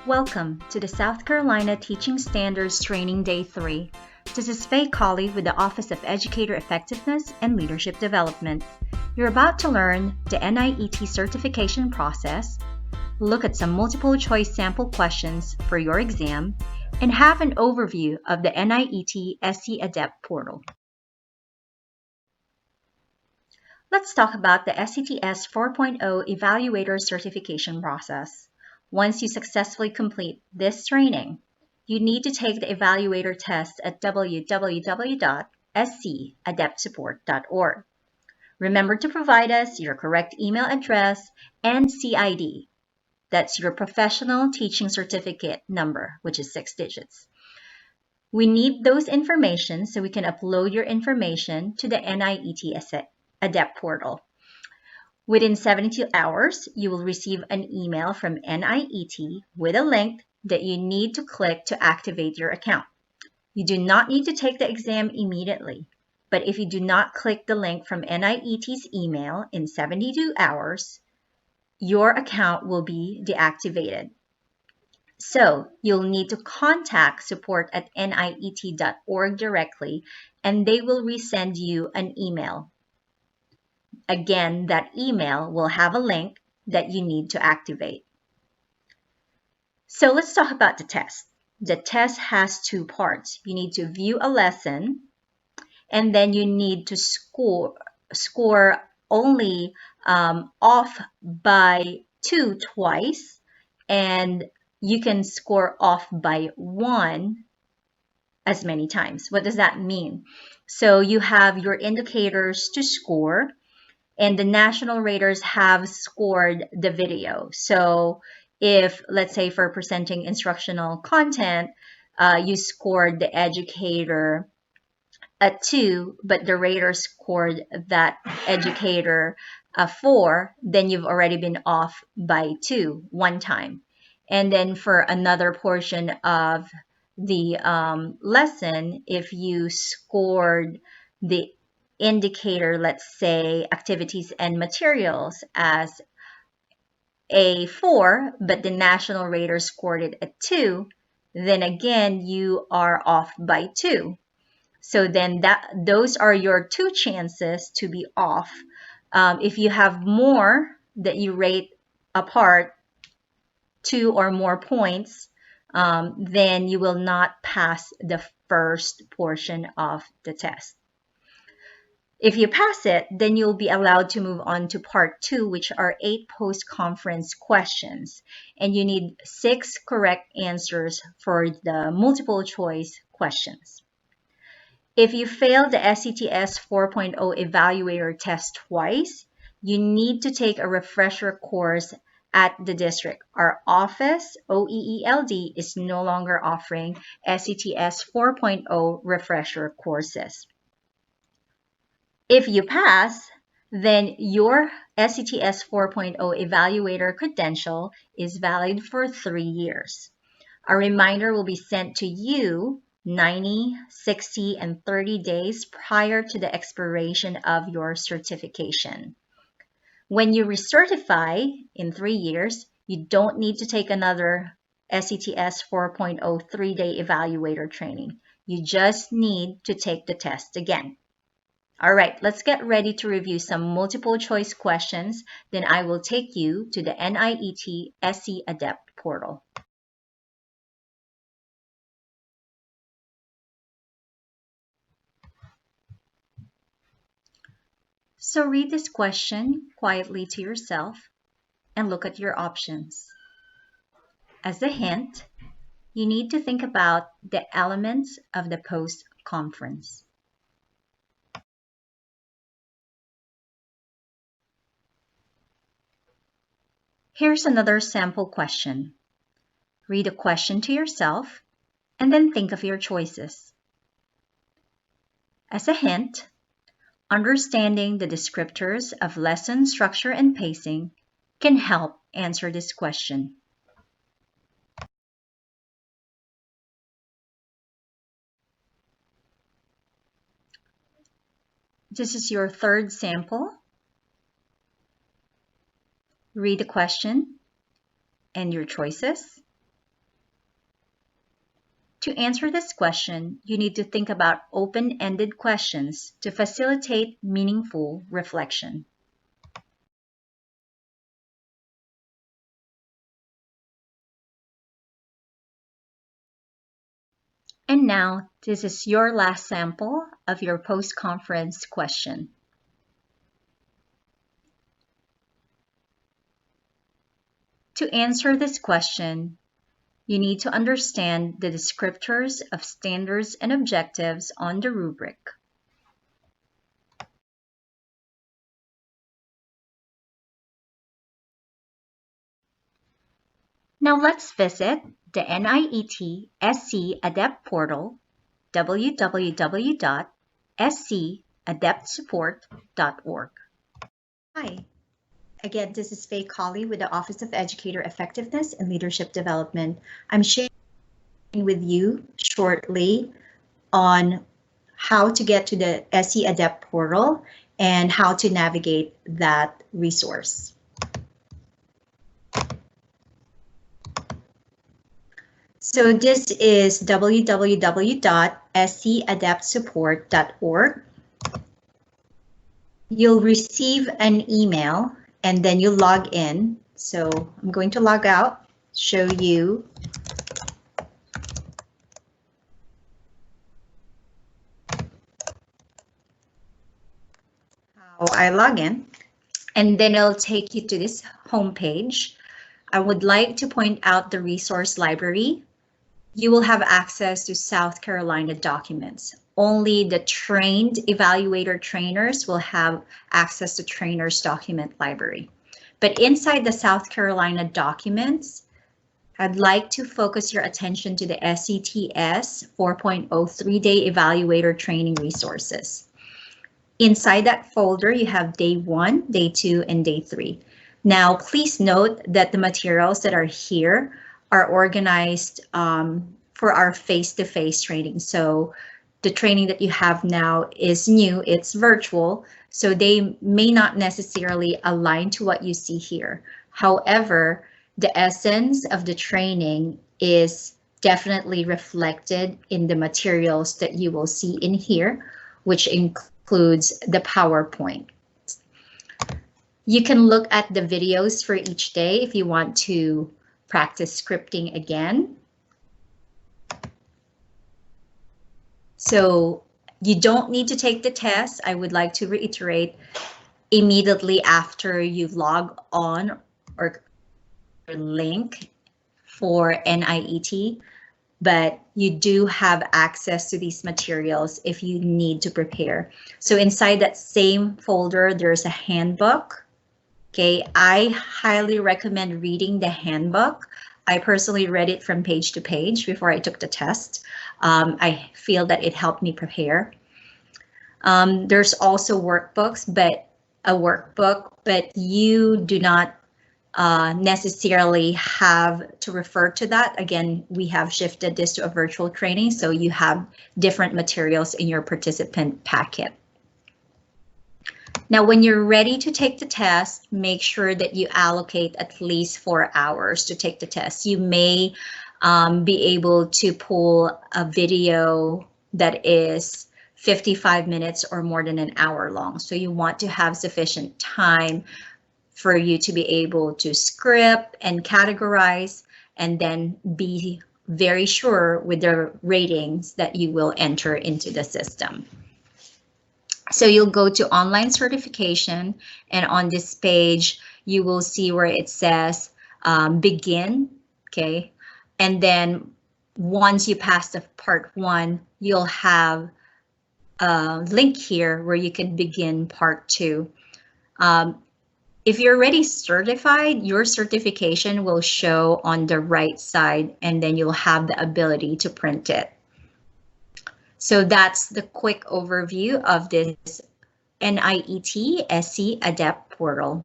Welcome to the South Carolina Teaching Standards Training Day 3. This is Faye Colley with the Office of Educator Effectiveness and Leadership Development. You're about to learn the NIET certification process, look at some multiple choice sample questions for your exam, and have an overview of the NIET SE ADEPT portal. Let's talk about the SETS 4.0 Evaluator certification process. Once you successfully complete this training, you need to take the Evaluator test at www.scadeptsupport.org. Remember to provide us your correct email address and CID. That's your Professional Teaching Certificate number, which is 6 digits. We need those information so we can upload your information to the NIET ADEPT portal. Within 72 hours, you will receive an email from NIET with a link that you need to click to activate your account. You do not need to take the exam immediately, but if you do not click the link from NIET's email in 72 hours, your account will be deactivated. So you'll need to contact support at niet.org directly, and they will resend you an email. Again, that email will have a link that you need to activate. So let's talk about the test. The test has two parts. You need to view a lesson, and then you need to score only off by 2 twice, and you can score off by 1 as many times. What does that mean? So you have your indicators to score, and the national raters have scored the video. So if, let's say, for presenting instructional content, you scored the educator a 2, but the rater scored that educator a 4, then you've already been off by 2 one time. And then for another portion of the lesson, if you scored the indicator, let's say activities and materials, as a 4, but the national rater scored it a 2, then again you are off by 2. So then those are your 2 chances to be off. If you have more that you rate apart, 2 or more points, then you will not pass the first portion of the test. If you pass it, then you'll be allowed to move on to part 2, which are 8 post-conference questions. And you need 6 correct answers for the multiple choice questions. If you fail the SETS 4.0 Evaluator test twice, you need to take a refresher course at the district. Our office, OEELD, is no longer offering SETS 4.0 refresher courses. If you pass, then your SETS 4.0 Evaluator credential is valid for 3 years. A reminder will be sent to you 90, 60, and 30 days prior to the expiration of your certification. When you recertify in 3 years, you don't need to take another SETS 4.0 3-day evaluator training. You just need to take the test again. All right, let's get ready to review some multiple choice questions. Then I will take you to the NIET SE ADEPT portal. So read this question quietly to yourself and look at your options. As a hint, you need to think about the elements of the post-conference. Here's another sample question. Read the question to yourself and then think of your choices. As a hint, understanding the descriptors of lesson structure and pacing can help answer this question. This is your third sample. Read the question and your choices. To answer this question, you need to think about open-ended questions to facilitate meaningful reflection. And now, this is your last sample of your post-conference question. To answer this question, you need to understand the descriptors of standards and objectives on the rubric. Now let's visit the NIET SC ADEPT portal, www.scadeptsupport.org. Hi, again, this is Faye Colley with the Office of Educator Effectiveness and Leadership Development. I'm sharing with you shortly on how to get to the SC ADEPT portal and how to navigate that resource. So this is www.scadeptsupport.org. You'll receive an email and then you log in. So I'm going to log out, show you. How I log in, and then it'll take you to this home page. I would like to point out the resource library. You will have access to South Carolina documents. Only the trained evaluator trainers will have access to trainers document library. But inside the South Carolina documents, I'd like to focus your attention to the SCTS 4.0 3-day evaluator training resources. Inside that folder, you have day 1, day 2, and day 3. Now, please note that the materials that are here are organized for our face-to-face training. So the training that you have now is new, it's virtual, so they may not necessarily align to what you see here. However, the essence of the training is definitely reflected in the materials that you will see in here, which includes the PowerPoint. You can look at the videos for each day if you want to practice scripting again. So you don't need to take the test. I would like to reiterate, immediately after you log on or link for NIET, but you do have access to these materials if you need to prepare. So inside that same folder, there's a handbook. Okay, I highly recommend reading the handbook. I personally read it from page to page before I took the test. I feel that it helped me prepare. There's also workbooks, but you do not necessarily have to refer to that. Again, we have shifted this to a virtual training, so you have different materials in your participant packet. Now, when you're ready to take the test, make sure that you allocate at least 4 hours to take the test. You may be able to pull a video that is 55 minutes or more than an hour long. So you want to have sufficient time for you to be able to script and categorize, and then be very sure with the ratings that you will enter into the system. So you'll go to online certification, and on this page, you will see where it says begin, okay? And then once you pass the part 1, you'll have a link here where you can begin part 2. If you're already certified, your certification will show on the right side, and then you'll have the ability to print it. So that's the quick overview of this NIET SC ADEPT portal.